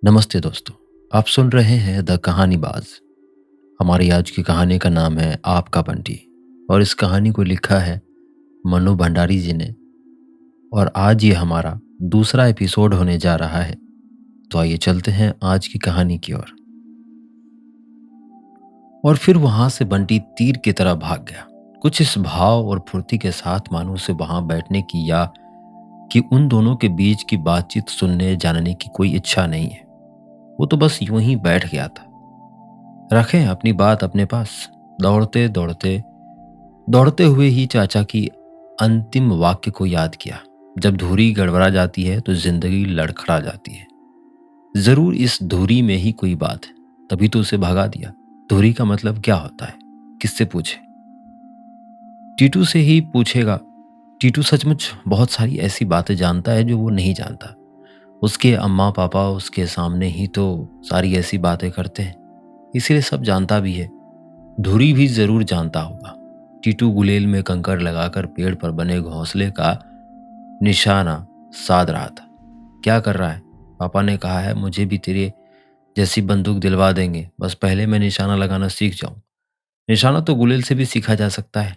नमस्ते दोस्तों। आप सुन रहे हैं द कहानी बाज। हमारी आज की कहानी का नाम है आपका बंटी। और इस कहानी को लिखा है मनु भंडारी जी ने। और आज ये हमारा दूसरा एपिसोड होने जा रहा है। तो आइए चलते हैं आज की कहानी की ओर। और फिर वहां से बंटी तीर की तरह भाग गया, कुछ इस भाव और फुर्ती के साथ मानो उसे वहां बैठने की या कि उन दोनों के बीच की बातचीत सुनने जानने की कोई इच्छा नहीं है। वो तो बस यूं ही बैठ गया था, रखें अपनी बात अपने पास। दौड़ते दौड़ते दौड़ते हुए ही चाचा की अंतिम वाक्य को याद किया, जब धुरी गड़बड़ा जाती है तो जिंदगी लड़खड़ा जाती है। जरूर इस धुरी में ही कोई बात है, तभी तो उसे भगा दिया। धुरी का मतलब क्या होता है, किससे पूछे? टीटू से ही पूछेगा। टीटू सचमुच बहुत सारी ऐसी बातें जानता है जो वो नहीं जानता। उसके अम्मा पापा उसके सामने ही तो सारी ऐसी बातें करते हैं, इसीलिए सब जानता भी है। धुरी भी जरूर जानता होगा। टीटू गुलेल में कंकड़ लगाकर पेड़ पर बने घोंसले का निशाना साध रहा था। क्या कर रहा है? पापा ने कहा है मुझे भी तेरे जैसी बंदूक दिलवा देंगे, बस पहले मैं निशाना लगाना सीख जाऊं। निशाना तो गुलेल से भी सीखा जा सकता है।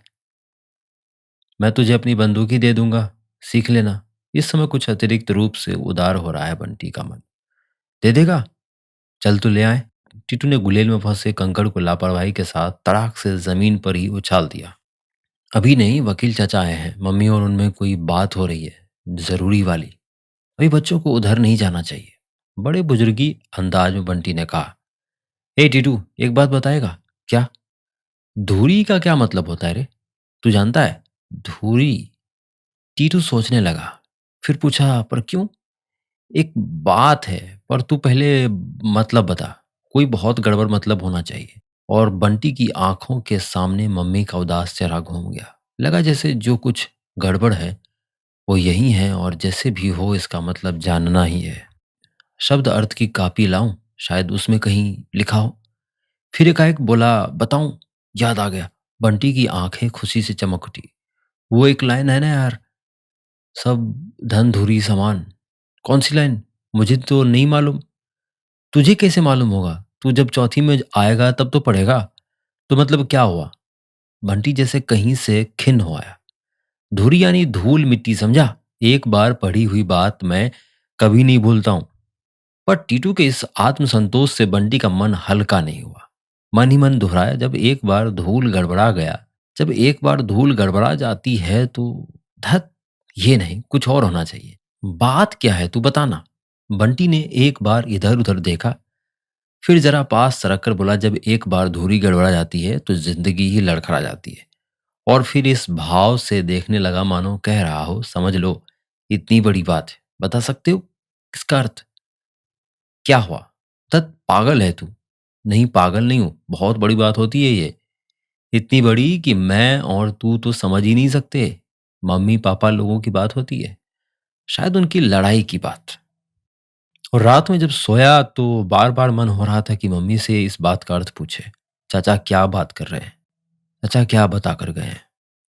मैं तुझे अपनी बंदूक ही दे दूंगा, सीख लेना। इस समय कुछ अतिरिक्त रूप से उदार हो रहा है बंटी का मन। दे देगा? चल तो ले आए। टीटू ने गुलेल में फंसे कंकड़ को लापरवाही के साथ तड़ाक से जमीन पर ही उछाल दिया। अभी नहीं, वकील चाचा आए हैं, मम्मी और उनमें कोई बात हो रही है, जरूरी वाली। अभी बच्चों को उधर नहीं जाना चाहिए। बड़े बुजुर्गी अंदाज में बंटी ने कहा। ए टीटू, एक बात बताएगा क्या? धूरी का क्या मतलब होता है रे? तू जानता है? धूरी? टीटू सोचने लगा, फिर पूछा पर क्यों? एक बात है, पर तू पहले मतलब बता। कोई बहुत गड़बड़ मतलब होना चाहिए। और बंटी की आंखों के सामने मम्मी का उदास चेहरा घूम गया। लगा जैसे जो कुछ गड़बड़ है वो यही है, और जैसे भी हो इसका मतलब जानना ही है। शब्द अर्थ की कापी लाऊं, शायद उसमें कहीं लिखा हो। फिर एकाएक बोला, बताऊं? याद आ गया। बंटी की आंखें खुशी से चमक उठी। वो एक लाइन है ना यार, सब धन धुरी समान। कौन सी लाइन? मुझे तो नहीं मालूम। तुझे कैसे मालूम होगा? तू जब चौथी में आएगा तब तो पढ़ेगा। तो मतलब क्या हुआ? बंटी जैसे कहीं से खिन्न हो आया। धुरी यानी धूल मिट्टी, समझा? एक बार पढ़ी हुई बात मैं कभी नहीं भूलता हूं। पर टीटू के इस आत्मसंतोष से बंटी का मन हल्का नहीं हुआ। मन ही मन दोहराया, जब एक बार धूल गड़बड़ा जाती है तो धत, ये नहीं कुछ और होना चाहिए। बात क्या है तू बताना। बंटी ने एक बार इधर उधर देखा, फिर जरा पास सरक कर बोला, जब एक बार धूरी गड़बड़ा जाती है तो जिंदगी ही लड़खड़ा जाती है। और फिर इस भाव से देखने लगा मानो कह रहा हो, समझ लो, इतनी बड़ी बात है, बता सकते हो इसका अर्थ? क्या हुआ? तत पागल है तू? नहीं, पागल नहीं हूं, बहुत बड़ी बात होती है ये। इतनी बड़ी कि मैं और तू तो समझ ही नहीं सकते। मम्मी पापा लोगों की बात होती है, शायद उनकी लड़ाई की बात। और रात में जब सोया तो बार बार मन हो रहा था कि मम्मी से इस बात का अर्थ पूछे। चाचा क्या बात कर रहे हैं? चाचा क्या बता कर गए हैं?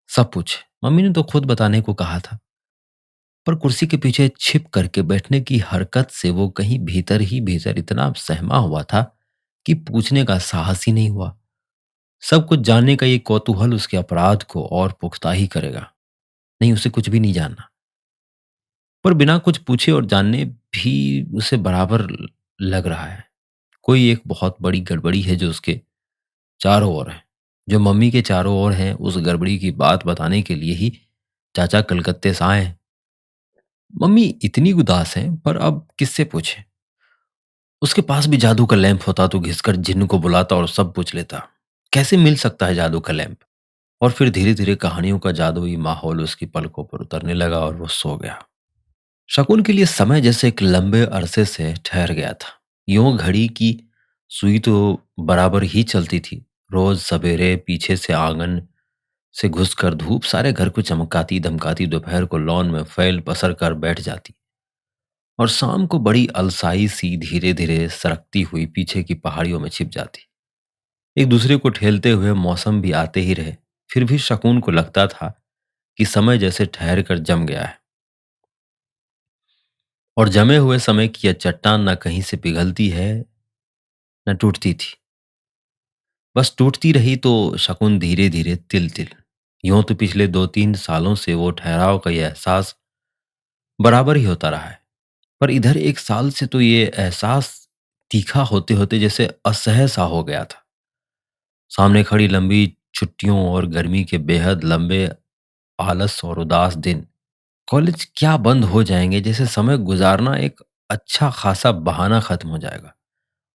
सब पूछे। मम्मी ने तो खुद बताने को कहा था, पर कुर्सी के पीछे छिप करके बैठने की हरकत से वो कहीं भीतर ही भीतर इतना सहमा हुआ था कि पूछने का साहस ही नहीं हुआ। सब कुछ जानने का ये कौतूहल उसके अपराध को और पुख्ता ही करेगा। नहीं, उसे कुछ भी नहीं जानना। पर बिना कुछ पूछे और जानने भी उसे बराबर लग रहा है। कोई एक बहुत बड़ी गड़बड़ी है जो उसके चारों ओर है, जो मम्मी के चारों ओर है। उस गड़बड़ी की बात बताने के लिए ही चाचा कलकत्ते से आए हैं। मम्मी इतनी उदास हैं, पर अब किससे पूछे? उसके पास भी जादू का लैंप होता तो घिसकर जिन्न को बुलाता और सब पूछ लेता। कैसे मिल सकता है जादू का लैंप? और फिर धीरे धीरे कहानियों का जादुई माहौल उसकी पलकों पर उतरने लगा और वो सो गया। शकुन के लिए समय जैसे एक लंबे अरसे से ठहर गया था। यूं घड़ी की सुई तो बराबर ही चलती थी। रोज सवेरे पीछे से आंगन से घुसकर धूप सारे घर को चमकाती धमकाती दोपहर को लॉन में फैल पसर कर बैठ जाती, और शाम को बड़ी अलसाई सी धीरे धीरे सरकती हुई पीछे की पहाड़ियों में छिप जाती। एक दूसरे को ठेलते हुए मौसम भी आते ही रहे, फिर भी शकुन को लगता था कि समय जैसे ठहर कर जम गया है। और जमे हुए समय की यह चट्टान न कहीं से पिघलती है न टूटती थी। बस टूटती रही तो शकुन धीरे धीरे तिल तिल। यूं तो पिछले 2-3 सालों से वो ठहराव का ये एहसास बराबर ही होता रहा है, पर इधर 1 साल से तो ये एहसास तीखा होते होते जैसे असह्य सा हो गया था। सामने खड़ी लंबी छुट्टियों और गर्मी के बेहद लंबे आलस और उदास दिन। कॉलेज क्या बंद हो जाएंगे, जैसे समय गुजारना एक अच्छा खासा बहाना खत्म हो जाएगा।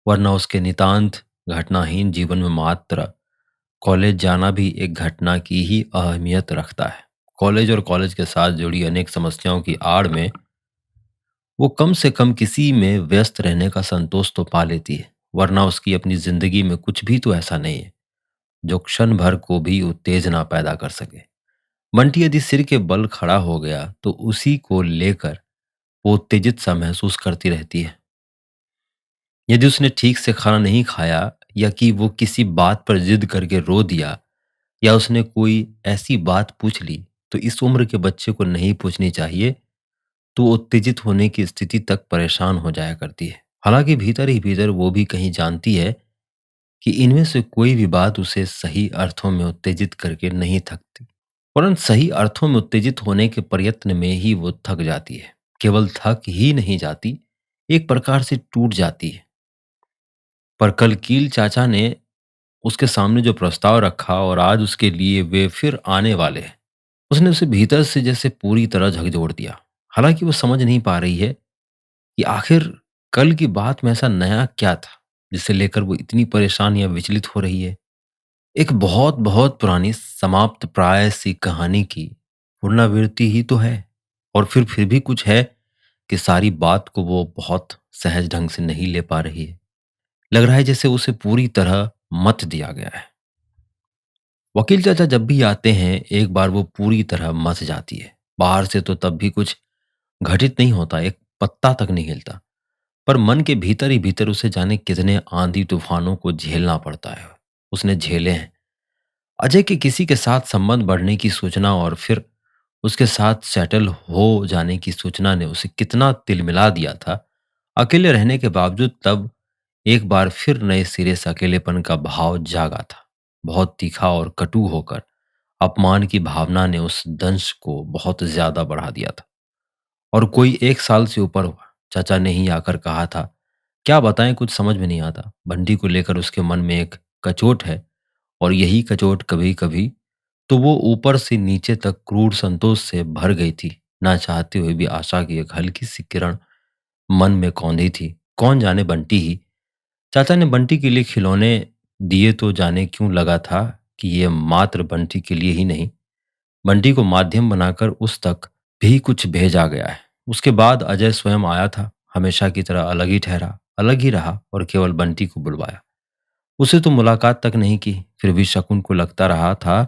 वरना उसके नितांत घटनाहीन जीवन में मात्र कॉलेज जाना भी एक घटना की ही अहमियत रखता है। कॉलेज और कॉलेज के साथ जुड़ी अनेक समस्याओं की आड़ में वो कम से कम किसी में व्यस्त रहने का संतोष तो पा लेती है। वरना उसकी अपनी जिंदगी में कुछ भी तो ऐसा नहीं है जो क्षण भर को भी उत्तेजना पैदा कर सके। बंटी यदि सिर के बल खड़ा हो गया तो उसी को लेकर वो उत्तेजित सा महसूस करती रहती है। यदि उसने ठीक से खाना नहीं खाया, या कि वो किसी बात पर जिद करके रो दिया, या उसने कोई ऐसी बात पूछ ली तो इस उम्र के बच्चे को नहीं पूछनी चाहिए, तो वो उत्तेजित होने की स्थिति तक परेशान हो जाया करती है। हालांकि भीतर ही भीतर वो भी कहीं जानती है कि इनमें से कोई भी बात उसे सही अर्थों में उत्तेजित करके नहीं थकती। परंतु सही अर्थों में उत्तेजित होने के प्रयत्न में ही वो थक जाती है। केवल थक ही नहीं जाती, एक प्रकार से टूट जाती है। पर कल कील चाचा ने उसके सामने जो प्रस्ताव रखा और आज उसके लिए वे फिर आने वाले हैं, उसने उसे भीतर से जैसे पूरी तरह झकझोर दिया। हालांकि वो समझ नहीं पा रही है कि आखिर कल की बात में ऐसा नया क्या था जिसे लेकर वो इतनी परेशान या विचलित हो रही है। एक बहुत बहुत पुरानी समाप्त प्राय सी कहानी की पुनरावृत्ति ही तो है। और फिर भी कुछ है कि सारी बात को वो बहुत सहज ढंग से नहीं ले पा रही है। लग रहा है जैसे उसे पूरी तरह मत दिया गया है। वकील चाचा जब भी आते हैं एक बार वो पूरी तरह मच जाती है। बाहर से तो तब भी कुछ घटित नहीं होता, एक पत्ता तक नहीं हिलता, पर मन के भीतर ही भीतर उसे जाने कितने आंधी तूफानों को झेलना पड़ता है। उसने झेले हैं। अजय के किसी के साथ संबंध बढ़ने की सूचना और फिर उसके साथ सेटल हो जाने की सूचना ने उसे कितना तिलमिला दिया था। अकेले रहने के बावजूद तब एक बार फिर नए सिरे से अकेलेपन का भाव जागा था, बहुत तीखा और कटु होकर। अपमान की भावना ने उस दंश को बहुत ज्यादा बढ़ा दिया था। और कोई 1 साल से ऊपर हुआ, चाचा ने ही आकर कहा था, क्या बताएं, कुछ समझ में नहीं आता। बंटी को लेकर उसके मन में एक कचोट है, और यही कचोट कभी कभी तो वो ऊपर से नीचे तक क्रूर संतोष से भर गई थी। ना चाहते हुए भी आशा की एक हल्की सी किरण मन में कौंधी थी। कौन जाने बंटी ही। चाचा ने बंटी के लिए खिलौने दिए तो जाने क्यों लगा था कि ये मात्र बंटी के लिए ही नहीं, बंटी को माध्यम बनाकर उस तक भी कुछ भेजा गया है। उसके बाद अजय स्वयं आया था, हमेशा की तरह अलग ही ठहरा, अलग ही रहा और केवल बंटी को बुलवाया। उसे तो मुलाकात तक नहीं की। फिर भी शकुन को लगता रहा था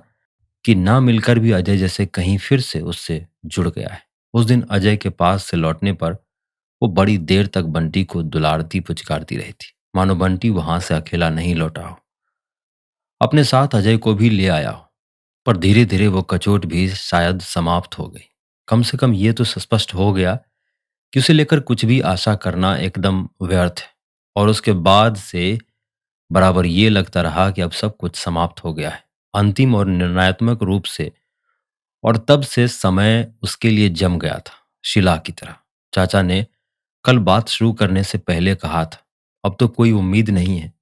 कि ना मिलकर भी अजय जैसे कहीं फिर से उससे जुड़ गया है। उस दिन अजय के पास से लौटने पर वो बड़ी देर तक बंटी को दुलारती पुचकारती रही थी, मानो बंटी वहां से अकेला नहीं लौटा हो, अपने साथ अजय को भी ले आया हो। पर धीरे धीरे वो कचोट भी शायद समाप्त हो गई। कम से कम ये तो स्पष्ट हो गया कि उसे लेकर कुछ भी आशा करना एकदम व्यर्थ है। और उसके बाद से बराबर ये लगता रहा कि अब सब कुछ समाप्त हो गया है, अंतिम और निर्णयात्मक रूप से। और तब से समय उसके लिए जम गया था, शिला की तरह। चाचा ने कल बात शुरू करने से पहले कहा था, अब तो कोई उम्मीद नहीं है।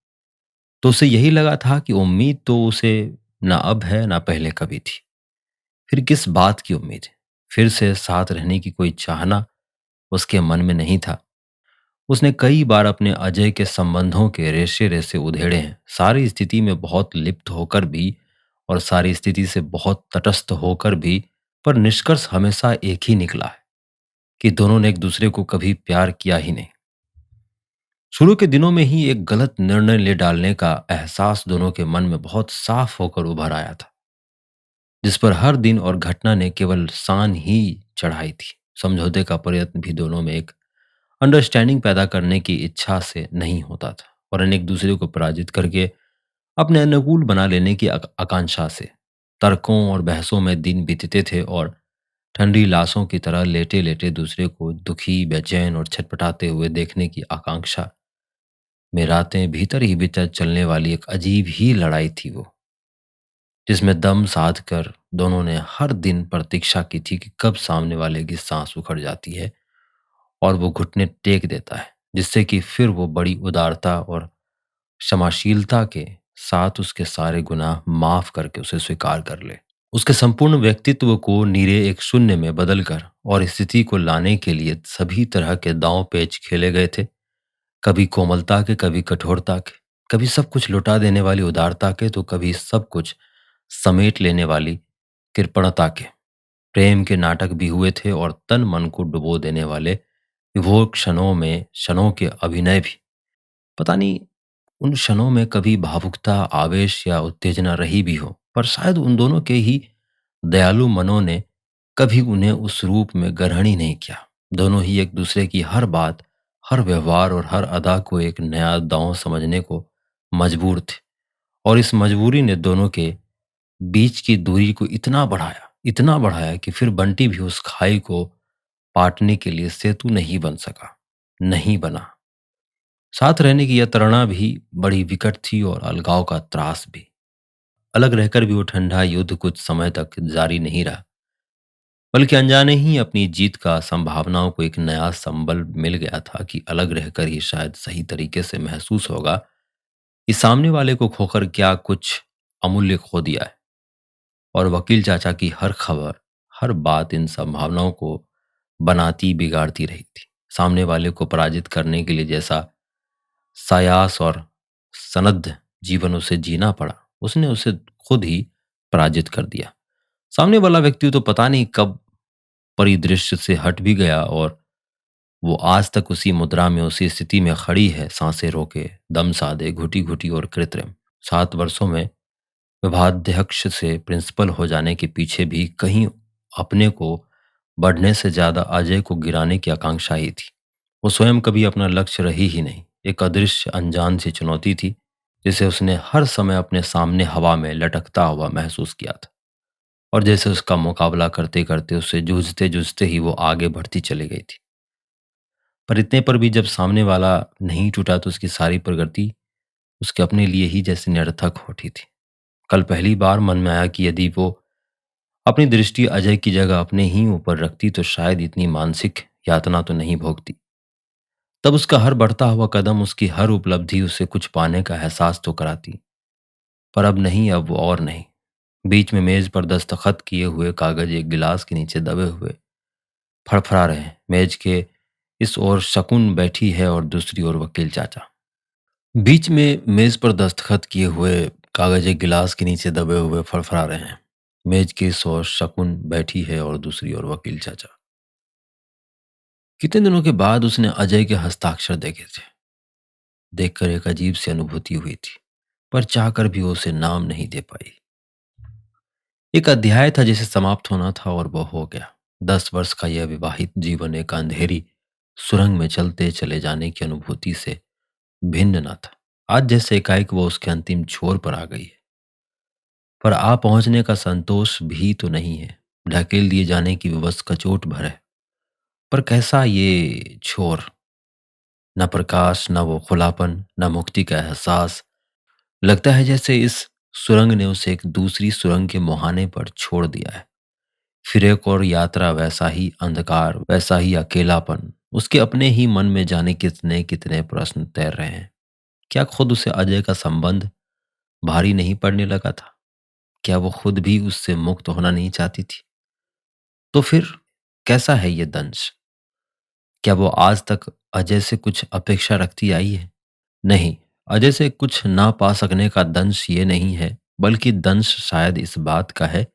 तो उसे यही लगा था कि उम्मीद तो उसे ना अब है ना पहले कभी थी। फिर किस बात की उम्मीद है? फिर से साथ रहने की कोई चाहना उसके मन में नहीं था। उसने कई बार अपने अजय के संबंधों के रेशे रेसे उधेड़े हैं, सारी स्थिति में बहुत लिप्त होकर भी और सारी स्थिति से बहुत तटस्थ होकर भी। पर निष्कर्ष हमेशा एक ही निकला है कि दोनों ने एक दूसरे को कभी प्यार किया ही नहीं। शुरू के दिनों में ही एक गलत निर्णय ले डालने का एहसास दोनों के मन में बहुत साफ होकर उभर आया था, जिस पर हर दिन और घटना ने केवल सान ही चढ़ाई थी। समझौते का प्रयत्न भी दोनों में एक अंडरस्टैंडिंग पैदा करने की इच्छा से नहीं होता था, और एक दूसरे को पराजित करके अपने अनुकूल बना लेने की आकांक्षा से। तर्कों और बहसों में दिन बीतते थे और ठंडी लाशों की तरह लेटे लेटे दूसरे को दुखी, बेचैन और छटपटाते हुए देखने की आकांक्षा में रातें भीतर ही भीतर चलने वाली एक अजीब ही लड़ाई थी वो, जिसमें दम साध कर दोनों ने हर दिन प्रतीक्षा की थी कि कब सामने वाले की सांस उखड़ जाती है और वो घुटने टेक देता है, जिससे कि फिर वो बड़ी उदारता और क्षमाशीलता के साथ उसके सारे गुनाह माफ करके उसे स्वीकार कर ले। उसके संपूर्ण व्यक्तित्व को नीरे एक शून्य में बदलकर और स्थिति को लाने के लिए सभी तरह के दांव पेच खेले गए थे। कभी कोमलता के, कभी कठोरता के, कभी सब कुछ लुटा देने वाली उदारता के, तो कभी सब कुछ समेट लेने वाली कृपणता के। प्रेम के नाटक भी हुए थे और तन मन को डुबो देने वाले विभोर क्षणों के अभिनय भी। पता नहीं उन क्षणों में कभी भावुकता, आवेश या उत्तेजना रही भी हो, पर शायद उन दोनों के ही दयालु मनों ने कभी उन्हें उस रूप में ग्रहण ही नहीं किया। दोनों ही एक दूसरे की हर बात, हर व्यवहार और हर अदा को एक नया दांव समझने को मजबूर थे, और इस मजबूरी ने दोनों के बीच की दूरी को इतना बढ़ाया कि फिर बंटी भी उस खाई को पाटने के लिए सेतु नहीं बन सका, नहीं बना। साथ रहने की यह तरणा भी बड़ी विकट थी और अलगाव का त्रास भी। अलग रहकर भी वो ठंडा युद्ध कुछ समय तक जारी नहीं रहा, बल्कि अनजाने ही अपनी जीत का संभावनाओं को एक नया संबल मिल गया था कि अलग रहकर ही शायद सही तरीके से महसूस होगा कि सामने वाले को खोकर क्या कुछ अमूल्य खो दिया है। और वकील चाचा की हर खबर, हर बात इन संभावनाओं को बनाती बिगाड़ती रही थी। सामने वाले को पराजित करने के लिए जैसा सायास और सनद्ध जीवन उसे जीना पड़ा, उसने उसे खुद ही पराजित कर दिया। सामने वाला व्यक्ति तो पता नहीं कब परिदृश्य से हट भी गया, और वो आज तक उसी मुद्रा में, उसी स्थिति में खड़ी है, सांसें रोके, दम साधे, घुटी घुटी और कृत्रिम। 7 वर्षों में विभागाध्यक्ष से प्रिंसिपल हो जाने के पीछे भी कहीं अपने को बढ़ने से ज्यादा अजय को गिराने की आकांक्षा ही थी। वो स्वयं कभी अपना लक्ष्य रही ही नहीं, एक अदृश्य अनजान सी चुनौती थी, जिसे उसने हर समय अपने सामने हवा में लटकता हुआ महसूस किया था, और जैसे उसका मुकाबला करते करते, उससे जूझते जूझते ही वो आगे बढ़ती चली गई थी। पर इतने पर भी जब सामने वाला नहीं टूटा तो उसकी सारी प्रगति उसके अपने लिए ही जैसे निरर्थक होती थी। कल पहली बार मन में आया कि यदि वो अपनी दृष्टि अजय की जगह अपने ही ऊपर रखती तो शायद इतनी मानसिक यातना तो नहीं भोगती। तब उसका हर बढ़ता हुआ कदम, उसकी हर उपलब्धि उसे कुछ पाने का एहसास तो कराती। पर अब नहीं, अब वो और नहीं। बीच में मेज पर दस्तखत किए हुए कागज एक गिलास के नीचे दबे हुए फड़फड़ा रहे हैं। मेज के इस ओर शकुन बैठी है और दूसरी ओर वकील चाचा। बीच में मेज पर दस्तखत किए हुए कागज एक गिलास के नीचे दबे हुए फड़फड़ा रहे हैं। मेज की इस ओर शकुन बैठी है और दूसरी ओर वकील चाचा। कितने दिनों के बाद उसने अजय के हस्ताक्षर देखे थे। देखकर एक अजीब सी अनुभूति हुई थी, पर चाहकर भी वो उसे नाम नहीं दे पाई। एक अध्याय था जिसे समाप्त होना था, और वो हो गया। 10 वर्ष का यह विवाहित जीवन एक अंधेरी सुरंग में चलते चले जाने की अनुभूति से भिन्न न था। आज जैसे एकाएक वो उसके अंतिम छोर पर आ गई है, पर आ पहुंचने का संतोष भी तो नहीं है। ढकेल दिए जाने की विवश कचोट भर है। पर कैसा ये छोर! न प्रकाश, न वो खुलापन, न मुक्ति का एहसास। लगता है जैसे इस सुरंग ने उसे एक दूसरी सुरंग के मुहाने पर छोड़ दिया है। फिर एक और यात्रा, वैसा ही अंधकार, वैसा ही अकेलापन। उसके अपने ही मन में जाने कितने कितने प्रश्न तैर रहे हैं। क्या खुद उसे अजय का संबंध भारी नहीं पड़ने लगा था? क्या वो खुद भी उससे मुक्त होना नहीं चाहती थी? तो फिर कैसा है ये दंश? क्या वो आज तक अजय से कुछ अपेक्षा रखती आई है? नहीं, अजय से कुछ ना पा सकने का दंश ये नहीं है, बल्कि दंश शायद इस बात का है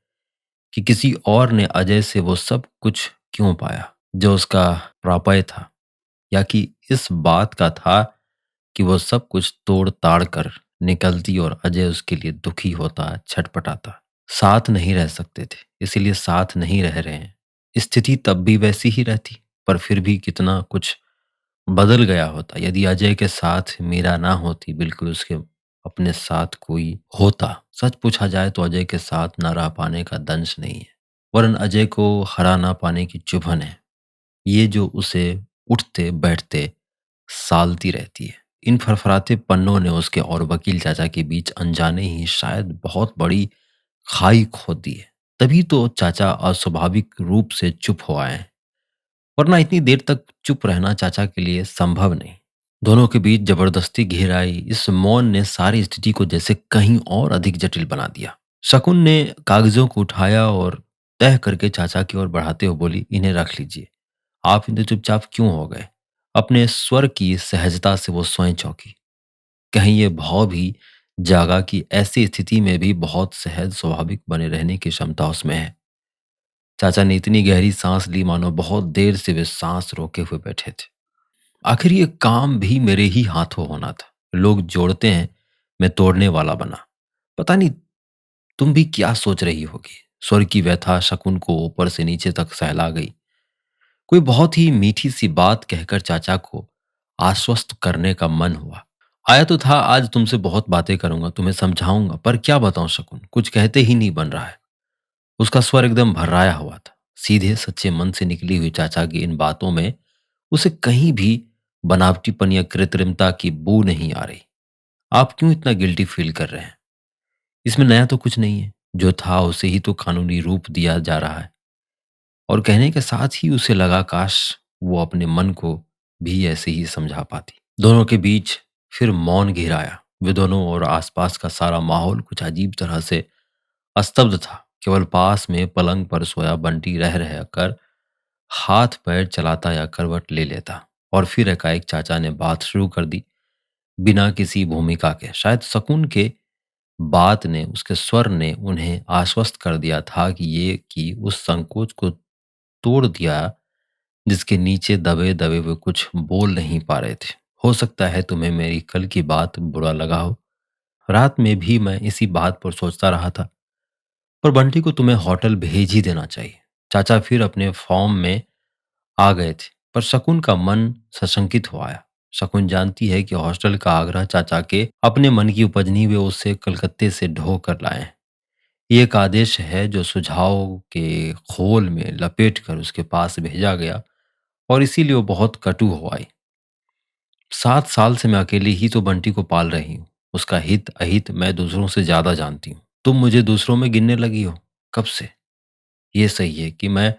कि किसी और ने अजय से वो सब कुछ क्यों पाया जो उसका प्राप्य था, या कि इस बात का था कि वो सब कुछ तोड़ ताड़ कर निकलती और अजय उसके लिए दुखी होता, छटपटाता। साथ नहीं रह सकते थे, इसीलिए साथ नहीं रह रहे हैं। स्थिति तब भी वैसी ही रहती, पर फिर भी कितना कुछ बदल गया होता यदि अजय के साथ मीरा ना होती, बिल्कुल उसके अपने साथ कोई होता। सच पूछा जाए तो अजय के साथ ना रह पाने का दंश नहीं है, वरन अजय को हरा ना पाने की चुभन है, ये जो उसे उठते बैठते सालती रहती है। इन फरफराते पन्नों ने उसके और वकील चाचा के बीच अनजाने ही शायद बहुत बड़ी खाई खोद दी है। तभी तो चाचा अस्वाभाविक रूप से चुप हो आए हैं, वरना इतनी देर तक चुप रहना चाचा के लिए संभव नहीं। दोनों के बीच जबरदस्ती घेराई इस मौन ने सारी स्थिति को जैसे कहीं और अधिक जटिल बना दिया। शकुन ने कागजों को उठाया और तह करके चाचा की ओर बढ़ाते हुए बोली, इन्हें रख लीजिए। आप इतने चुपचाप क्यों हो गए? अपने स्वर की सहजता से वो स्वयं चौंकी। कहीं ये भाव भी जागा कि ऐसी स्थिति में भी बहुत सहज स्वाभाविक बने रहने की क्षमता उसमें है। चाचा ने इतनी गहरी सांस ली मानो बहुत देर से वे सांस रोके हुए बैठे थे। आखिर ये काम भी मेरे ही हाथों होना था। लोग जोड़ते हैं, मैं तोड़ने वाला बना। पता नहीं तुम भी क्या सोच रही होगी। स्वर की व्यथा शकुन को ऊपर से नीचे तक सहला गई। कोई बहुत ही मीठी सी बात कहकर चाचा को आश्वस्त करने का मन हुआ। आया तो था आज तुमसे बहुत बातें करूंगा, तुम्हें समझाऊंगा, पर क्या बताऊं शकुन, कुछ कहते ही नहीं बन रहा है। उसका स्वर एकदम भर्राया हुआ था। सीधे सच्चे मन से निकली हुई चाचा की इन बातों में उसे कहीं भी बनावटीपन या कृत्रिमता की बू नहीं आ रही। आप क्यों इतना गिल्टी फील कर रहे हैं? इसमें नया तो कुछ नहीं है। जो था उसे ही तो कानूनी रूप दिया जा रहा है। और कहने के साथ ही उसे लगा काश वो अपने मन को भी ऐसे ही समझा पाती। दोनों के बीच फिर मौन घिराया। वे दोनों और आसपास का सारा माहौल कुछ अजीब तरह से स्तब्ध था। केवल पास में पलंग पर सोया बंटी रह रह कर हाथ पैर चलाता या करवट ले लेता। और फिर एकाएक चाचा ने बात शुरू कर दी, बिना किसी भूमिका के। शायद शकुन के बात ने, उसके स्वर ने उन्हें आश्वस्त कर दिया था कि उस संकोच को तोड़ दिया जिसके नीचे दबे दबे वे कुछ बोल नहीं पा रहे थे। हो सकता है तुम्हें मेरी कल की बात बुरा लगा हो। रात में भी मैं इसी बात पर सोचता रहा था, पर बंटी को तुम्हें होटल भेज ही देना चाहिए। चाचा फिर अपने फॉर्म में आ गए थे, पर शकुन का मन सशंकित हो आया। शकुन जानती है कि हॉस्टल का आग्रह चाचा के अपने मन की उपज नहीं, वे उसे कलकत्ते से ढो कर लाए हैं। ये एक आदेश है जो सुझाव के खोल में लपेट कर उसके पास भेजा गया, और इसीलिए वो बहुत कटु हो आई। 7 साल से मैं अकेले ही तो बंटी को पाल रही हूँ। उसका हित अहित मैं दूसरों से ज्यादा जानती हूँ। तुम मुझे दूसरों में गिनने लगी हो। कब से? ये सही है कि मैं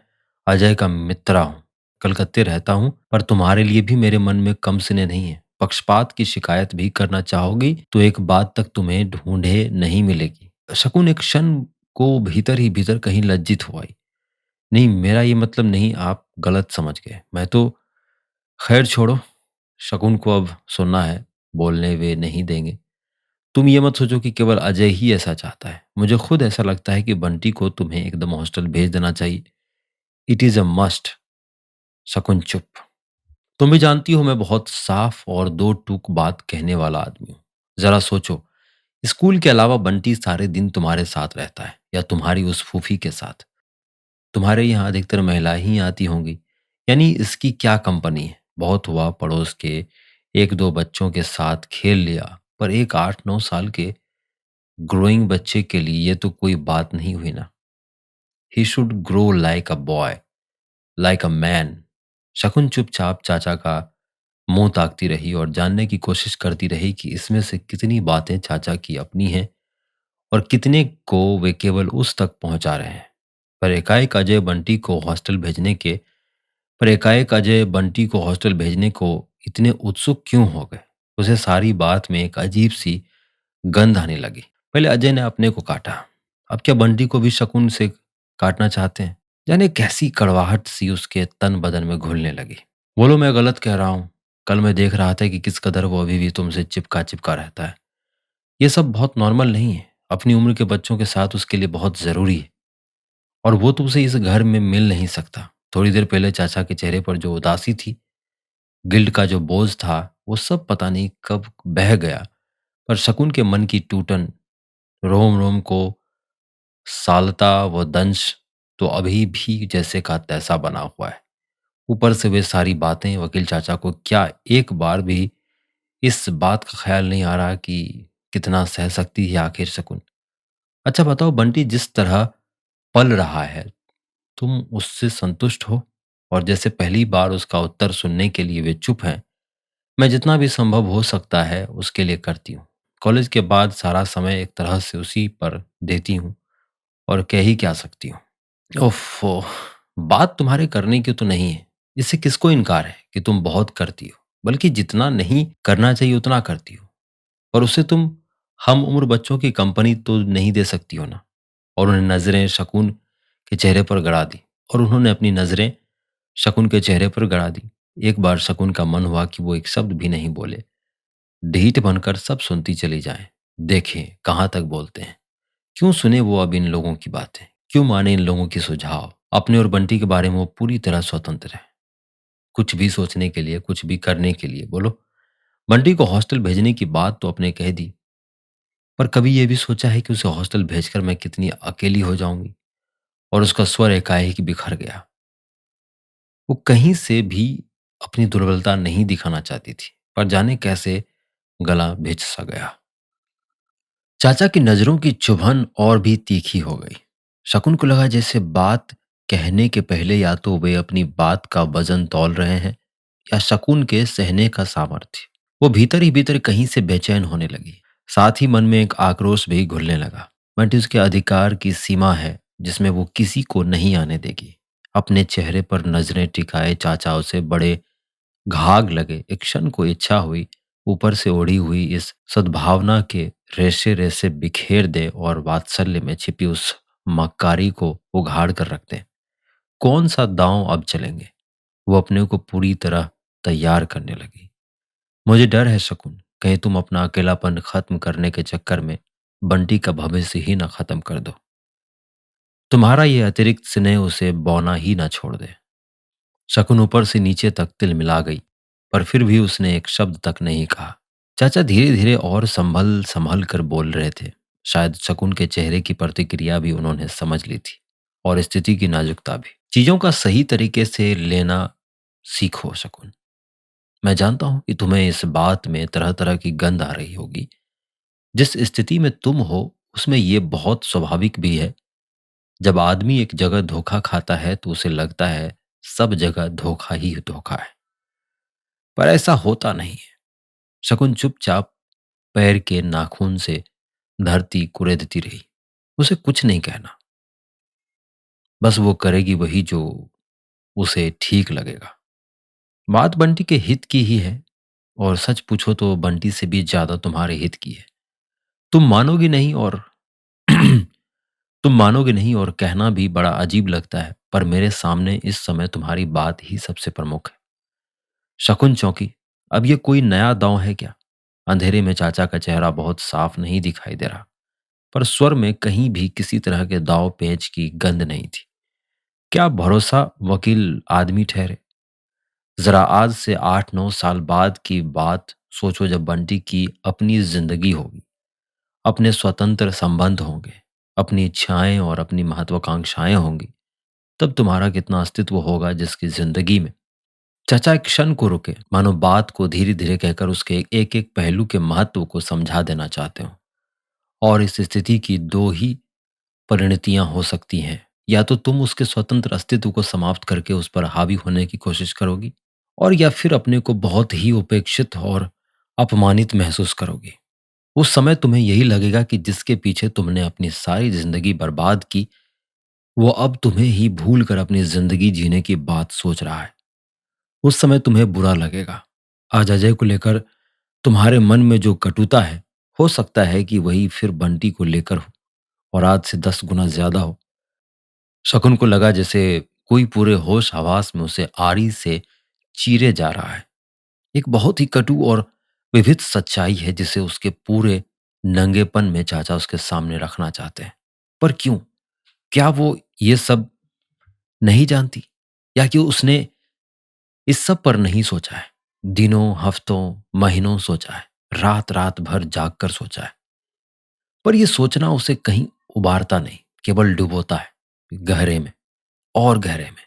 अजय का मित्रा हूँ, कलकत्ते रहता हूँ, पर तुम्हारे लिए भी मेरे मन में कम सिने नहीं है। पक्षपात की शिकायत भी करना चाहोगी तो एक बात तक तुम्हें ढूंढे नहीं मिलेगी। शकुन एक क्षण को भीतर ही भीतर कहीं लज्जित हो आई। नहीं, मेरा ये मतलब नहीं, आप गलत समझ गए। मैं तो खैर छोड़ो। शकुन को अब सुनना है, बोलने वे नहीं देंगे। तुम ये मत सोचो कि केवल अजय ही ऐसा चाहता है। मुझे खुद ऐसा लगता है कि बंटी को तुम्हें एकदम हॉस्टल भेज देना चाहिए। It is a must. शकुन चुप। तुम भी जानती हो मैं बहुत साफ और दो टूक बात कहने वाला आदमी हूं। जरा सोचो, स्कूल के अलावा बंटी सारे दिन तुम्हारे साथ रहता है या तुम्हारी उस फूफी के साथ। तुम्हारे यहाँ अधिकतर महिलाएं ही आती होंगी, यानी इसकी क्या कंपनी है। बहुत हुआ पड़ोस के एक दो बच्चों के साथ खेल लिया, पर एक 8-9 साल के ग्रोइंग बच्चे के लिए ये तो कोई बात नहीं हुई ना। He should grow like a boy, like a man. शकुन चुपचाप चाचा का मुंह ताकती रही और जानने की कोशिश करती रही कि इसमें से कितनी बातें चाचा की अपनी हैं और कितने को वे केवल उस तक पहुंचा रहे हैं। पर एकाएक अजय बंटी को हॉस्टल भेजने के पर एकाएक अजय बंटी को हॉस्टल भेजने को इतने उत्सुक क्यों हो गए? उसे सारी बात में एक अजीब सी गंध आने लगी। पहले अजय ने अपने को काटा, अब क्या बंटी को भी शकुन से काटना चाहते हैं? जाने कैसी कड़वाहट सी उसके तन बदन में घुलने लगी। बोलो मैं गलत कह रहा हूँ। कल मैं देख रहा था कि किस कदर वो अभी भी तुमसे चिपका चिपका रहता है। ये सब बहुत नॉर्मल नहीं है। अपनी उम्र के बच्चों के साथ उसके लिए बहुत जरूरी है, और वो तुमसे इस घर में मिल नहीं सकता। थोड़ी देर पहले चाचा के चेहरे पर जो उदासी थी, गिल्ड का जो बोझ था, वो सब पता नहीं कब बह गया। पर शकुन के मन की टूटन, रोम रोम को सालता व दंश तो अभी भी जैसे का तैसा बना हुआ है। ऊपर से वे सारी बातें, वकील चाचा को क्या एक बार भी इस बात का ख्याल नहीं आ रहा कि कितना सह सकती है आखिर शकुन? अच्छा बताओ, बंटी जिस तरह पल रहा है, तुम उससे संतुष्ट हो? और जैसे पहली बार उसका उत्तर सुनने के लिए वे चुप हैं, मैं जितना भी संभव हो सकता है उसके लिए करती हूँ। कॉलेज के बाद सारा समय एक तरह से उसी पर देती हूँ, और कह ही क्या सकती हूँ। ओफ़ो! बात तुम्हारे करने की तो नहीं है। इससे किसको इनकार है कि तुम बहुत करती हो, बल्कि जितना नहीं करना चाहिए उतना करती हो। और उससे तुम हम उम्र बच्चों की कंपनी तो नहीं दे सकती हो ना। और उन्हें नज़रें शकुन के चेहरे पर गड़ा दी और उन्होंने अपनी नज़रें शकुन के चेहरे पर गड़ा दी। एक बार शकुन का मन हुआ कि वो एक शब्द भी नहीं बोले, ढीठ बनकर सब सुनती चली जाएं। देखें कहाँ तक बोलते हैं। क्यों सुने वो अब इन लोगों की बातें? क्यों माने इन लोगों की सुझाव? अपने और बंटी के बारे में वो पूरी तरह स्वतंत्र है। कुछ भी सोचने के लिए, कुछ भी करने के लिए। बोलो, बंटी को हॉस्टल भेजने की बात तो आपने कह दी, पर कभी ये भी सोचा है कि उसे हॉस्टल भेजकर मैं कितनी अकेली हो जाऊंगी? और उसका स्वर एकाएक बिखर गया। वो कहीं से भी अपनी दुर्बलता नहीं दिखाना चाहती थी, पर जाने कैसे गला भिंच सा गया। चाचा की नजरों की चुभन और भी तीखी हो गई। शकुन को लगा जैसे बात कहने के पहले या तो वे अपनी बात का वजन तौल रहे हैं, या शकुन के सहने का सामर्थ्य। वो भीतर ही भीतर कहीं से बेचैन होने लगी। साथ ही मन में एक आक्रोश भी घुलने लगा। बंटी उसके अधिकार की सीमा है जिसमें वो किसी को नहीं आने देगी। अपने चेहरे पर नजरें टिकाए चाचा उसे बड़े घाघ लगे। एक क्षण को इच्छा हुई ऊपर से ओढ़ी हुई इस सद्भावना के रेशे रेशे बिखेर दे और वात्सल्य में छिपी उस मक्कारी को उघाड़ कर रख दे। कौन सा दांव अब चलेंगे? वो अपने को पूरी तरह तैयार करने लगी। मुझे डर है शकुन, कहीं तुम अपना अकेलापन खत्म करने के चक्कर में बंटी का भविष्य ही ना खत्म कर दो। तुम्हारा ये अतिरिक्त स्नेह उसे बौना ही ना छोड़ दे। शकुन ऊपर से नीचे तक तिल मिला गई, पर फिर भी उसने एक शब्द तक नहीं कहा। चाचा धीरे धीरे और संभल संभल कर बोल रहे थे। शायद शकुन के चेहरे की प्रतिक्रिया भी उन्होंने समझ ली थी, और स्थिति की नाजुकता भी। चीजों का सही तरीके से लेना सीखो शकुन। मैं जानता हूं कि तुम्हें इस बात में तरह तरह की गंध आ रही होगी। जिस स्थिति में तुम हो उसमें यह बहुत स्वाभाविक भी है। जब आदमी एक जगह धोखा खाता है तो उसे लगता है सब जगह धोखा ही धोखा है, पर ऐसा होता नहीं है। शकुन चुपचाप पैर के नाखून से धरती कुरेदती रही। उसे कुछ नहीं कहना, बस वो करेगी वही जो उसे ठीक लगेगा। बात बंटी के हित की ही है, और सच पूछो तो बंटी से भी ज्यादा तुम्हारे हित की है। तुम मानोगी नहीं, और तुम मानोगे नहीं, और कहना भी बड़ा अजीब लगता है, पर मेरे सामने इस समय तुम्हारी बात ही सबसे प्रमुख है। शकुन चौंकी। अब ये कोई नया दांव है क्या? अंधेरे में चाचा का चेहरा बहुत साफ नहीं दिखाई दे रहा, पर स्वर में कहीं भी किसी तरह के दाव पेच की गंध नहीं थी। क्या भरोसा वकील आदमी ठहरे। जरा आज से 8-9 साल बाद की बात सोचो, जब बंटी की अपनी जिंदगी होगी, अपने स्वतंत्र संबंध होंगे, अपनी इच्छाएं और अपनी महत्वाकांक्षाएं होंगी। तब तुम्हारा कितना अस्तित्व होगा जिसकी जिंदगी में। चाचा एक क्षण को रुके, मानो बात को धीरे धीरे कहकर उसके एक एक पहलू के महत्व को समझा देना चाहते हो। और इस स्थिति की दो ही परिणतियां हो सकती हैं। या तो तुम उसके स्वतंत्र अस्तित्व को समाप्त करके उस पर हावी होने की कोशिश करोगी, और या फिर अपने को बहुत ही उपेक्षित और अपमानित महसूस करोगी। उस समय तुम्हें यही लगेगा कि जिसके पीछे तुमने अपनी सारी जिंदगी बर्बाद की, वो अब तुम्हें ही भूल कर अपनी जिंदगी जीने की बात सोच रहा है। उस समय तुम्हें बुरा लगेगा। आज अजय को लेकर तुम्हारे मन में जो कटुता है, हो सकता है कि वही फिर बंटी को लेकर हो, और आज से 10 गुना ज्यादा हो। शकुन को लगा जैसे कोई पूरे होश हवास में उसे आड़ी से चीरे जा रहा है। एक बहुत ही कटु और विभिन्न सच्चाई है जिसे उसके पूरे नंगेपन में चाचा उसके सामने रखना चाहते हैं। पर क्यों? क्या वो ये सब नहीं जानती, या कि उसने इस सब पर नहीं सोचा है? दिनों, हफ्तों, महीनों सोचा है, रात रात भर जाग कर सोचा है, पर यह सोचना उसे कहीं उबारता नहीं, केवल डुबोता है गहरे में और गहरे में।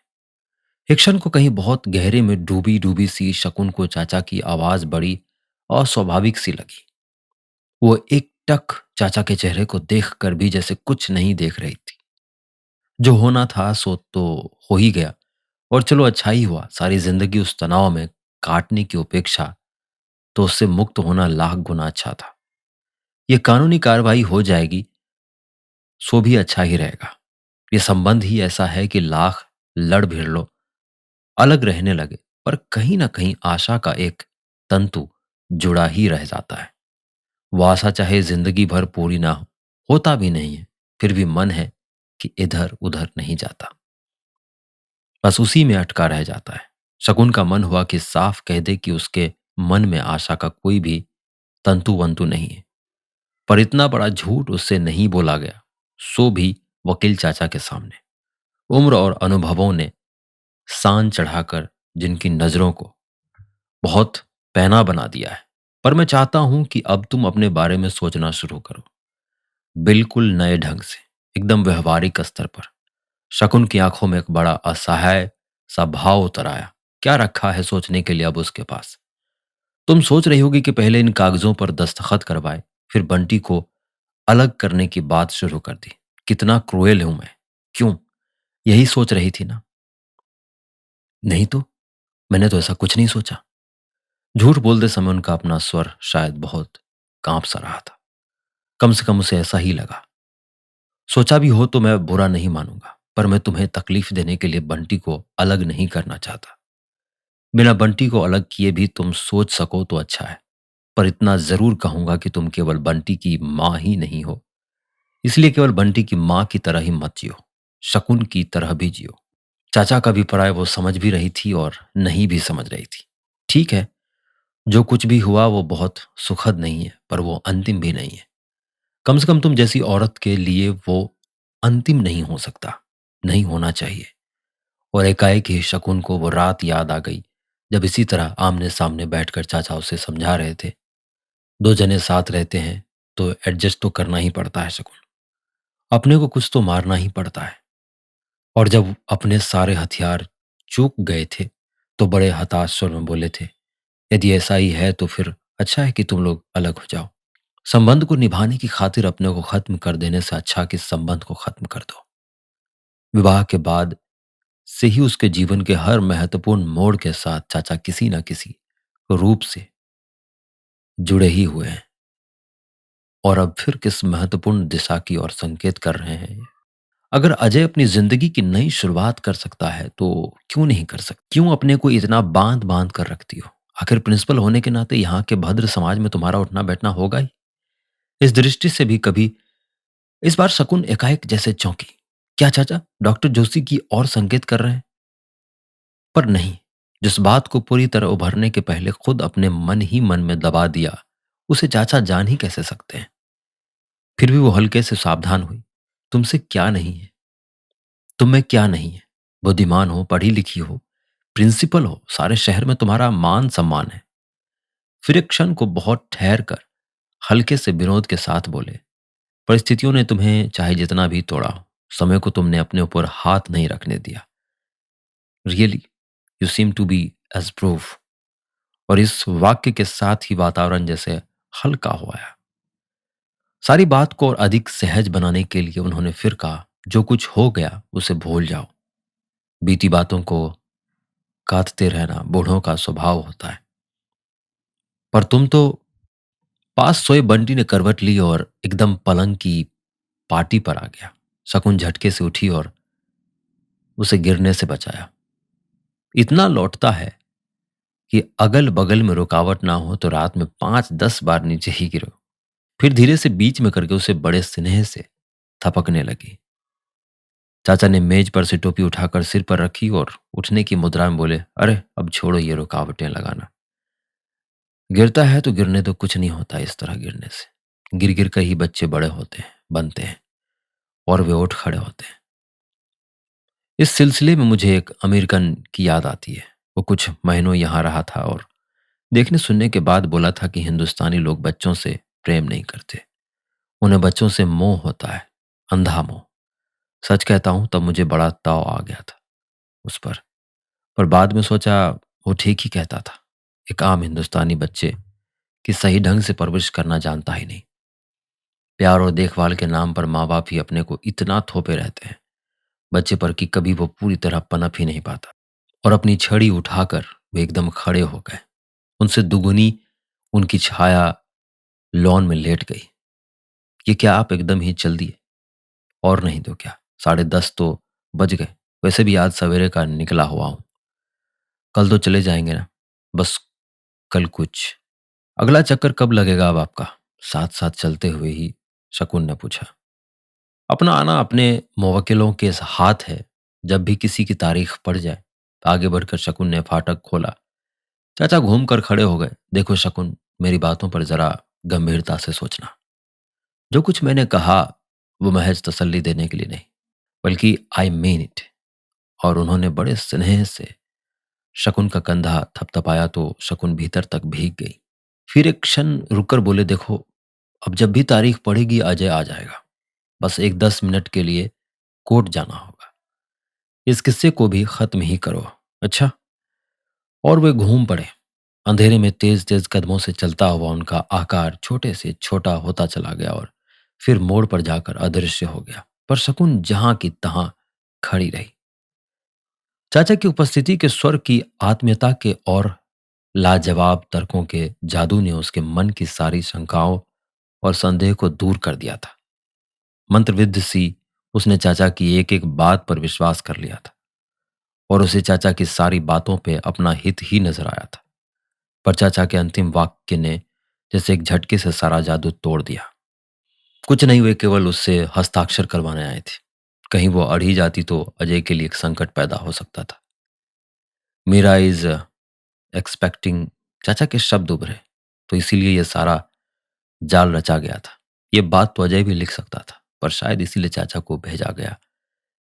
एक क्षण को कहीं बहुत गहरे में डूबी डूबी सी शकुन को चाचा की आवाज बड़ी अस्वाभाविक सी लगी। वो एक टक चाचा के चेहरे को देख कर भी जैसे कुछ नहीं देख रही थी। जो होना था सो तो हो ही गया, और चलो अच्छा ही हुआ। सारी जिंदगी उस तनाव में काटने की उपेक्षा तो उससे मुक्त होना लाख गुना अच्छा था। ये कानूनी कार्रवाई हो जाएगी सो भी अच्छा ही रहेगा। ये संबंध ही ऐसा है कि लाख लड़ भिड़ लो, अलग रहने लगे, पर कहीं ना कहीं आशा का एक तंतु जुड़ा ही रह जाता है। वो आशा चाहे जिंदगी भर पूरी ना हो, होता भी नहीं है, फिर भी मन है कि इधर उधर नहीं जाता, बस उसी में अटका रह जाता है। शकुन का मन हुआ कि साफ कह दे कि उसके मन में आशा का कोई भी तंतु वंतु नहीं है, पर इतना बड़ा झूठ उससे नहीं बोला गया, सो भी वकील चाचा के सामने। उम्र और अनुभवों ने सान चढ़ाकर जिनकी नजरों को बहुत पैना बना दिया है। पर मैं चाहता हूं कि अब तुम अपने बारे में सोचना शुरू करो, बिल्कुल नए ढंग से, एकदम व्यवहारिक स्तर पर। शकुन की आंखों में एक बड़ा असहाय सा भाव उतर आया। क्या रखा है सोचने के लिए अब उसके पास? तुम सोच रही होगी कि पहले इन कागजों पर दस्तखत करवाए, फिर बंटी को अलग करने की बात शुरू कर दी। कितना क्रूएल हूं मैं। क्यों? यही सोच रही थी ना? नहीं तो, मैंने तो ऐसा कुछ नहीं सोचा। झूठ बोलते समय उनका अपना स्वर शायद बहुत कांप सा रहा था। कम से कम उसे ऐसा ही लगा। सोचा भी हो तो मैं बुरा नहीं मानूंगा, पर मैं तुम्हें तकलीफ देने के लिए बंटी को अलग नहीं करना चाहता। बिना बंटी को अलग किए भी तुम सोच सको तो अच्छा है, पर इतना जरूर कहूंगा कि तुम केवल बंटी की माँ ही नहीं हो, इसलिए केवल बंटी की माँ की तरह ही मत जियो, शकुन की तरह भी जियो। चाचा का अभिप्राय वो समझ भी रही थी और नहीं भी समझ रही थी। ठीक है, जो कुछ भी हुआ वो बहुत सुखद नहीं है, पर वो अंतिम भी नहीं है। कम से कम तुम जैसी औरत के लिए वो अंतिम नहीं हो सकता, नहीं होना चाहिए। और एकाएक ही शकुन को वो रात याद आ गई, जब इसी तरह आमने सामने बैठकर चाचा उसे समझा रहे थे। दो जने साथ रहते हैं तो एडजस्ट तो करना ही पड़ता है शकुन, अपने को कुछ तो मारना ही पड़ता है। और जब अपने सारे हथियार चूक गए थे तो बड़े हताश स्वर में बोले थे, यदि ऐसा ही है तो फिर अच्छा है कि तुम लोग अलग हो जाओ। संबंध को निभाने की खातिर अपने को खत्म कर देने से अच्छा कि संबंध को खत्म कर दो। विवाह के बाद से ही उसके जीवन के हर महत्वपूर्ण मोड़ के साथ चाचा किसी न किसी रूप से जुड़े ही हुए हैं, और अब फिर किस महत्वपूर्ण दिशा की ओर संकेत कर रहे हैं। अगर अजय अपनी जिंदगी की नई शुरुआत कर सकता है तो क्यों नहीं कर सकती? क्यों अपने को इतना बांध बांध कर रखती हो? आखिर प्रिंसिपल होने के नाते यहाँ के भद्र समाज में तुम्हारा उठना बैठना होगा ही। इस दृष्टि से भी कभी, इस बार शकुन एकाएक जैसे चौंकी। क्या चाचा डॉक्टर जोशी की ओर संकेत कर रहे हैं? पर नहीं, जिस बात को पूरी तरह उभरने के पहले खुद अपने मन ही मन में दबा दिया, उसे चाचा जान ही कैसे सकते हैं? फिर भी वो हल्के से सावधान हुई। तुमसे क्या नहीं है? तुम में क्या नहीं है? बुद्धिमान हो, पढ़ी लिखी हो, प्रिंसिपल हो, सारे शहर में तुम्हारा मान सम्मान है। फिर एक क्षण को बहुत ठहर कर हल्के से विनोद के साथ बोले, परिस्थितियों ने तुम्हें चाहे जितना भी तोड़ा हो, समय को तुमने अपने ऊपर हाथ नहीं रखने दिया। Really, you seem to be as proof. और इस वाक्य के साथ ही वातावरण जैसे हल्का हो आया। सारी बात को और अधिक सहज बनाने के लिए उन्होंने फिर कहा, जो कुछ हो गया उसे भूल जाओ। बीती बातों को काटते रहना बूढ़ों का स्वभाव होता है। पर तुम तो, पास सोए बंटी ने करवट ली और एकदम पलंग की पाटी पर आ गया। शकुन झटके से उठी और उसे गिरने से बचाया। इतना लौटता है कि अगल बगल में रुकावट ना हो तो रात में 5-10 बार नीचे ही गिरो। फिर धीरे से बीच में करके उसे बड़े स्नेह से थपकने लगी। चाचा ने मेज पर से टोपी उठाकर सिर पर रखी और उठने की मुद्रा में बोले, अरे अब छोड़ो ये रुकावटें लगाना। गिरता है तो गिरने दो, कुछ नहीं होता इस तरह गिरने से। गिर गिर कर ही बच्चे बड़े होते हैं, बनते हैं, और वे उठ खड़े होते हैं। इस सिलसिले में मुझे एक अमेरिकन की याद आती है। वो कुछ महीनों यहाँ रहा था और देखने सुनने के बाद बोला था कि हिंदुस्तानी लोग बच्चों से प्रेम नहीं करते, उन्हें बच्चों से मोह होता है, अंधा मोह। सच कहता हूं, तब मुझे बड़ा ताव आ गया था उस पर बाद में सोचा वो ठीक ही कहता था। एक आम हिंदुस्तानी बच्चे की सही ढंग से परवरिश करना जानता ही नहीं। प्यार और देखभाल के नाम पर माँ बाप ही अपने को इतना थोपे रहते हैं, बच्चे पर कि कभी वो पूरी तरह पनप ही नहीं पाता। और अपनी छड़ी उठाकर वे एकदम खड़े हो गए। उनसे दुगुनी उनकी छाया लॉन में लेट गई। ये क्या आप एकदम ही चल दिए? और नहीं तो क्या, 10:30 तो बज गए। वैसे भी आज सवेरे का निकला हुआ हूं। कल तो चले जाएंगे ना? बस कल कुछ। अगला चक्कर कब लगेगा अब आपका? साथ साथ चलते हुए ही शकुन ने पूछा। अपना आना अपने मुवक्किलों के हाथ है। जब भी किसी की तारीख पड़ जाए। आगे बढ़कर शकुन ने फाटक खोला। चाचा घूम कर खड़े हो गए। देखो शकुन, मेरी बातों पर जरा गंभीरता से सोचना। जो कुछ मैंने कहा वो महज तसल्ली देने के लिए नहीं, बल्कि आई मीन इट। और उन्होंने बड़े स्नेह से शकुन का कंधा थपथपाया तो शकुन भीतर तक भीग गई। फिर एक क्षण रुककर बोले, देखो, अब जब भी तारीख पड़ेगी अजय आ जाएगा। बस एक 10 मिनट के लिए कोर्ट जाना होगा। इस किस्से को भी खत्म ही करो। अच्छा? और वे घूम पड़े। अंधेरे में तेज तेज कदमों से चलता हुआ उनका आकार छोटे से छोटा होता चला गया और फिर मोड़ पर जाकर अदृश्य हो गया। पर शकुन जहां की तहां खड़ी रही। चाचा की उपस्थिति के स्वर की आत्मीयता के और लाजवाब तर्कों के जादू ने उसके मन की सारी शंकाओं और संदेह को दूर कर दिया था। मंत्रविद्ध सी उसने चाचा की एक एक बात पर विश्वास कर लिया था और उसे चाचा की सारी बातों पे अपना हित ही नजर आया था। पर चाचा के अंतिम वाक्य ने जैसे एक झटके से सारा जादू तोड़ दिया। कुछ नहीं, हुए केवल उससे हस्ताक्षर करवाने आए थे। कहीं वो अड़ ही जाती तो अजय के लिए एक संकट पैदा हो सकता था। मीरा इज एक्सपेक्टिंग, चाचा के शब्द उभरे। तो इसीलिए यह सारा जाल रचा गया था। ये बात तो अजय भी लिख सकता था, पर शायद इसीलिए चाचा को भेजा गया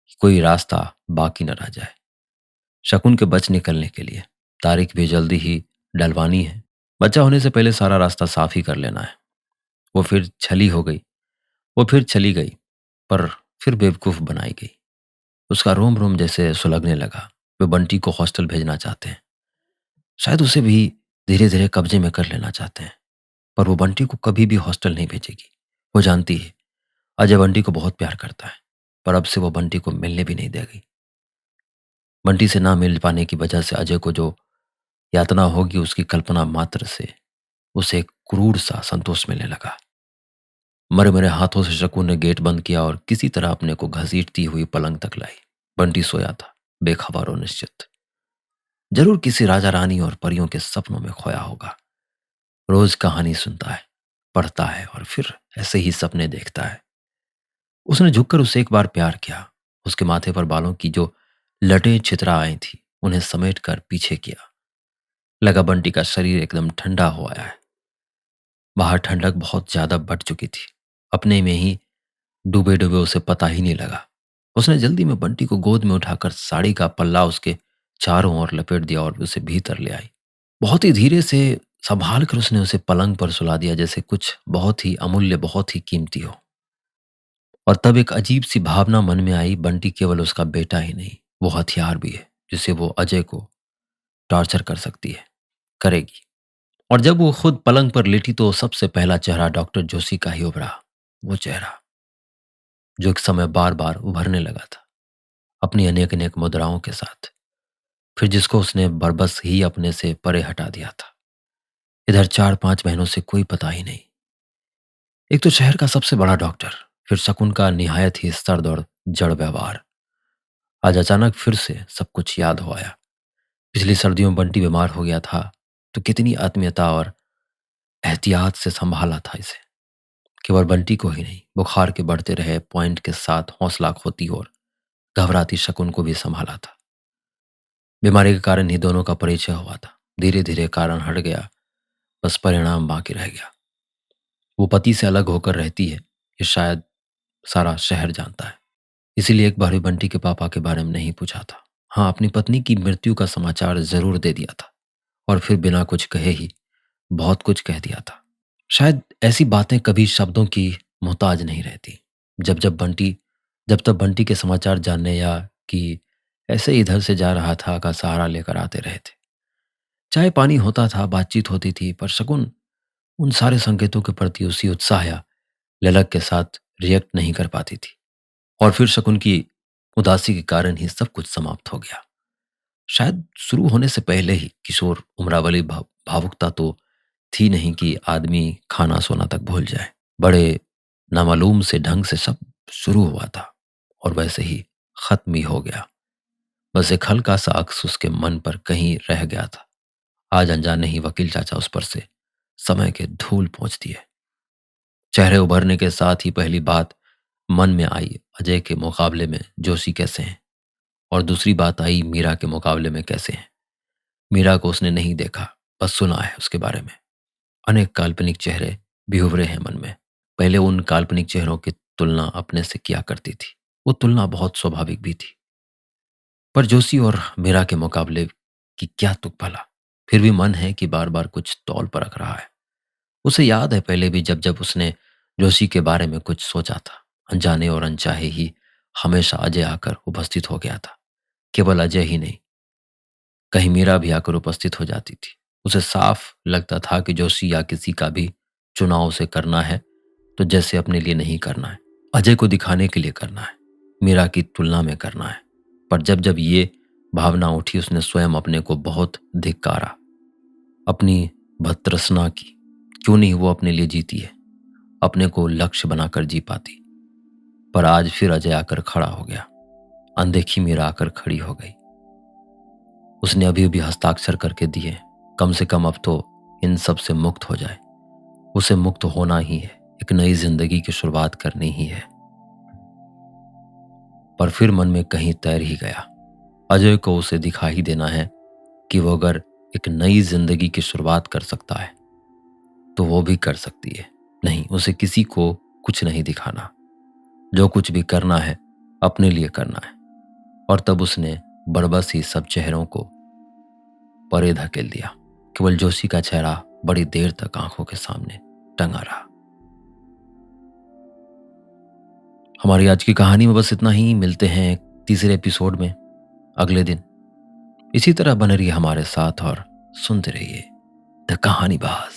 कि कोई रास्ता बाकी न रह जाए शकुन के बच निकलने के लिए। तारीख भी जल्दी ही डलवानी है। बच्चा होने से पहले सारा रास्ता साफ ही कर लेना है। वो फिर छली हो गई। वो फिर चली गई, पर फिर बेवकूफ बनाई गई। उसका रोम रोम जैसे सुलगने लगा। वे बंटी को हॉस्टल भेजना चाहते हैं। शायद उसे भी धीरे धीरे कब्जे में कर लेना चाहते हैं। पर वो बंटी को कभी भी हॉस्टल नहीं भेजेगी। वो जानती है अजय बंटी को बहुत प्यार करता है, पर अब से वो बंटी को मिलने भी नहीं देगी। बंटी से ना मिल पाने की वजह से अजय को जो यातना होगी उसकी कल्पना मात्र से उसे एक क्रूर सा संतोष मिलने लगा। मरे मेरे हाथों से शकुन ने गेट बंद किया और किसी तरह अपने को घसीटती हुई पलंग तक लाई। बंटी सोया था, बेखबर और निश्चित। जरूर किसी राजा रानी और परियों के सपनों में खोया होगा। रोज कहानी सुनता है, पढ़ता है और फिर ऐसे ही सपने देखता है। उसने झुककर उसे एक बार प्यार किया। उसके माथे पर बालों की जो लटें छितरा आई थी उन्हें समेट कर पीछे किया। लगा बंटी का शरीर एकदम ठंडा हो आया है। बाहर ठंडक बहुत ज्यादा बढ़ चुकी थी। अपने में ही डूबे डूबे उसे पता ही नहीं लगा। उसने जल्दी में बंटी को गोद में उठाकर साड़ी का पल्ला उसके चारों ओर लपेट दिया और उसे भीतर ले आई। बहुत ही धीरे से संभाल कर उसने उसे पलंग पर सुला दिया, जैसे कुछ बहुत ही अमूल्य, बहुत ही कीमती हो। और तब एक अजीब सी भावना मन में आई, बंटी केवल उसका बेटा ही नहीं, वो हथियार भी है जिसे वो अजय को टॉर्चर कर सकती है, करेगी। और जब वो खुद पलंग पर लेटी तो सबसे पहला चेहरा डॉक्टर जोशी का ही उभरा। वो चेहरा जो एक समय बार बार उभरने लगा था अपनी अनेक अनेक मुद्राओं के साथ, फिर जिसको उसने बरबस ही अपने से परे हटा दिया था। इधर 4-5 महीनों से कोई पता ही नहीं। एक तो शहर का सबसे बड़ा डॉक्टर, फिर शकुन का निहायत ही सर्द और जड़ व्यवहार। आज अचानक फिर से सब कुछ याद हो आया। पिछली सर्दियों में बंटी बीमार हो गया था तो कितनी आत्मीयता और एहतियात से संभाला था इसे। केवल बंटी को ही नहीं, बुखार के बढ़ते रहे पॉइंट के साथ हौसला खोती और घबराती शकुन को भी संभाला था। बीमारी के कारण ही दोनों का परिचय हुआ था। धीरे धीरे कारण हट गया, बस परिणाम बाकी रह गया। वो पति से अलग होकर रहती है, ये शायद सारा शहर जानता है। इसीलिए एक बार भी बंटी के पापा के बारे में नहीं पूछा था। हाँ, अपनी पत्नी की मृत्यु का समाचार जरूर दे दिया था और फिर बिना कुछ कहे ही बहुत कुछ कह दिया था। शायद ऐसी बातें कभी शब्दों की मोहताज नहीं रहती। जब जब बंटी जब तक बंटी के समाचार जानने या कि ऐसे इधर से जा रहा था का सहारा लेकर आते रहे थे। चाय पानी होता था, बातचीत होती थी, पर शकुन उन सारे संकेतों के प्रति उसी उत्साह या ललक के साथ रिएक्ट नहीं कर पाती थी। और फिर शकुन की उदासी के कारण ही सब कुछ समाप्त हो गया। शायद शुरू होने से पहले ही किशोर उम्रावली भावुकता तो थी नहीं कि आदमी खाना सोना तक भूल जाए। बड़े नामालूम से ढंग से सब शुरू हुआ था और वैसे ही खत्म भी हो गया। बस एक हल्का सा अक्स उसके मन पर कहीं रह गया था। आज अनजाने ही वकील चाचा उस पर से समय के धूल पोंछ दिए। चेहरे उभरने के साथ ही पहली बात मन में आई, अजय के मुकाबले में जोशी कैसे हैं? और दूसरी बात आई, मीरा के मुकाबले में कैसे हैं? मीरा को उसने नहीं देखा, बस सुना है उसके बारे में। अनेक काल्पनिक चेहरे भी उभरे हैं मन में। पहले उन काल्पनिक चेहरों की तुलना अपने से किया करती थी। वो तुलना बहुत स्वाभाविक भी थी। पर जोशी और मीरा के मुकाबले की क्या तुक भला? फिर भी मन है कि बार-बार कुछ तौल परख रहा है। उसे याद है पहले भी जब-जब उसने जोशी के बारे में कुछ सोचा था, अनजाने और अनचाहे ही हमेशा अजय आकर उपस्थित हो गया था। केवल अजय ही नहीं, कहीं मीरा भी आकर उपस्थित हो जाती थी। उसे साफ लगता था कि जोशी या किसी का भी चुनाव उसे करना है तो जैसे अपने लिए नहीं करना है, अजय को दिखाने के लिए करना है, मीरा की तुलना में करना है। पर जब जब ये भावना उठी उसने स्वयं अपने को बहुत धिक्कारा, अपनी भतृष्णा की। क्यों नहीं वो अपने लिए जीती है, अपने को लक्ष्य बनाकर जी पाती। पर आज फिर अजय आकर खड़ा हो गया, अनदेखी मीरा आकर खड़ी हो गई। उसने अभी भी हस्ताक्षर करके दिए, कम से कम अब तो इन सब से मुक्त हो जाए। उसे मुक्त होना ही है, एक नई जिंदगी की शुरुआत करनी ही है। पर फिर मन में कहीं तैर ही गया, अजय को उसे दिखा ही देना है कि वो अगर एक नई जिंदगी की शुरुआत कर सकता है तो वो भी कर सकती है। नहीं, उसे किसी को कुछ नहीं दिखाना। जो कुछ भी करना है अपने लिए करना है। और तब उसने बरबस ही सब चेहरों को परे धकेल दिया। केवल जोशी का चेहरा बड़ी देर तक आंखों के सामने टंगा रहा। हमारी आज की कहानी में बस इतना ही। मिलते हैं तीसरे एपिसोड में अगले दिन। इसी तरह बने रहिए हमारे साथ और सुनते रहिए द कहानी बाज।